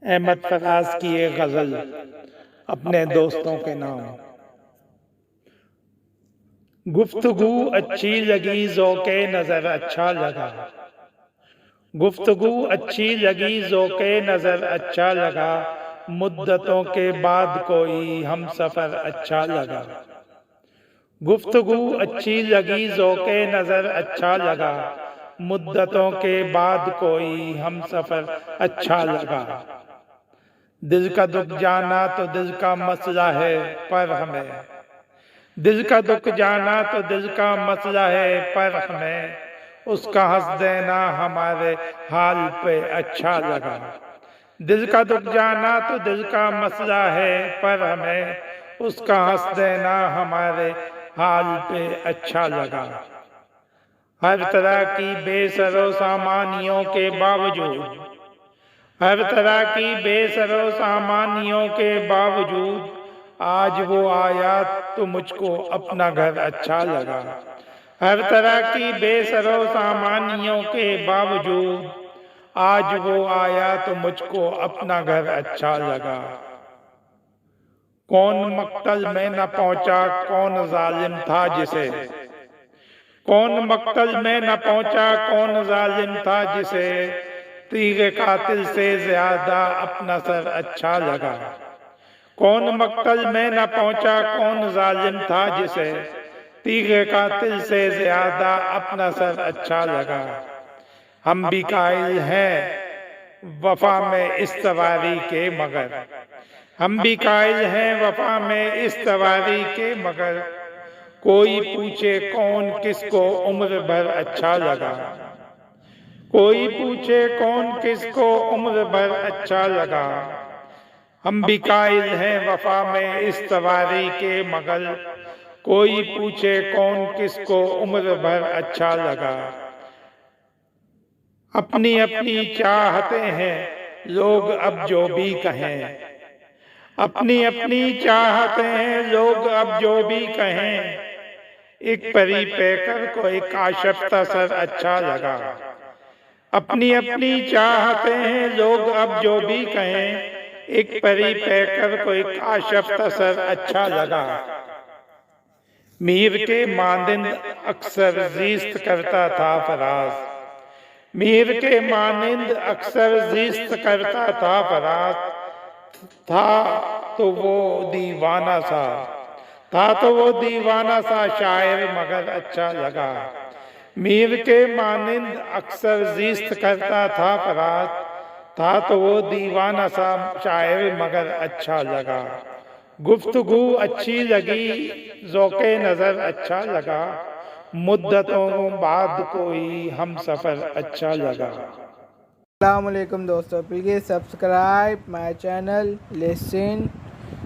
अहमद फराज की एक गजल अपने दोस्तों के नाम। गुफ्तगू अच्छी लगी, ज़ौक़े नजर अच्छा लगा। गुफ्तगू अच्छी लगी, ज़ौक़े नजर अच्छा लगा। मुद्दतों के बाद कोई हम सफर अच्छा लगा। गुफ्तगू अच्छी लगी, ज़ौक़े नजर अच्छा लगा। मुद्दतों के बाद कोई हम सफर अच्छा लगा। दिल का दुख जाना तो दिल का मसला है, पर हमें दिल का दुख जाना तो दिल का मसला है, पर हमें उसका हंस देना हमारे हाल पे अच्छा लगा। दिल का दुख जाना तो दिल का मसला है, पर हमें उसका हंस देना हमारे हाल पे अच्छा लगा। हर तरह की बेसरो सामानियों के बावजूद, हर तरह की बेसरो सामानियों के बावजूद आज वो आया तो मुझको अपना घर अच्छा लगा। हर तरह की बेसरो सामानियों के बावजूद आज वो आया तो मुझको अपना घर अच्छा लगा। कौन मक्तल में न पहुंचा, कौन जालिम था जिसे, कौन मक्तल में न पहुंचा, कौन जालिम था जिसे तीर कातिल से ज्यादा अपना सर अच्छा लगा। कौन मक्तल में न पहुंचा, कौन जालिम था जिसे तीर कातिल से ज्यादा अपना सर अच्छा लगा। हम भी कायल हैं वफा में इस सवारी के मगर, हम भी कायल हैं वफा में इस सवारी के मगर कोई पूछे कौन किसको उम्र भर अच्छा लगा। कोई पूछे कौन किसको उम्र भर अच्छा लगा। हम भी कायल हैं वफा में इस सवारी के मगर कोई पूछे कौन किसको उम्र भर अच्छा लगा। अपनी अपनी चाहते हैं लोग अब जो भी कहें, अपनी अपनी चाहते हैं लोग अब जो भी कहें। एक परी पैकर को एक आशफ्ता सर अच्छा लगा। अपनी अपनी चाहते हैं लोग अब जो भी कहें, एक परी पैकर को एक आशफ्ता सर अच्छा लगा। मीर के मानिंद अक्सर जीस्त करता था फराज, मीर के मानिंद अक्सर जीस्त करता था फराज। था तो वो दीवाना सा, था तो वो दीवाना सा शायर मगर अच्छा लगा। मीर के मानिंद अक्सर जीस्त करता था फराज, था तो वो दीवाना सा शायर मगर अच्छा लगा। गुफ्तगू अच्छी लगी, ज़ौक़े नजर अच्छा लगा। मुद्दतों बाद कोई हम सफर अच्छा लगा। अस्सलामुअलैकुम दोस्तों, please subscribe my channel, listen,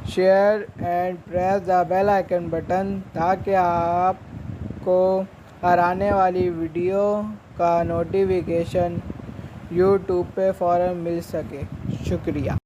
share and press the bell icon button ताकि आपको हर आने वाली वीडियो का नोटिफिकेशन यूट्यूब पे फ़ौरन मिल सके। शुक्रिया।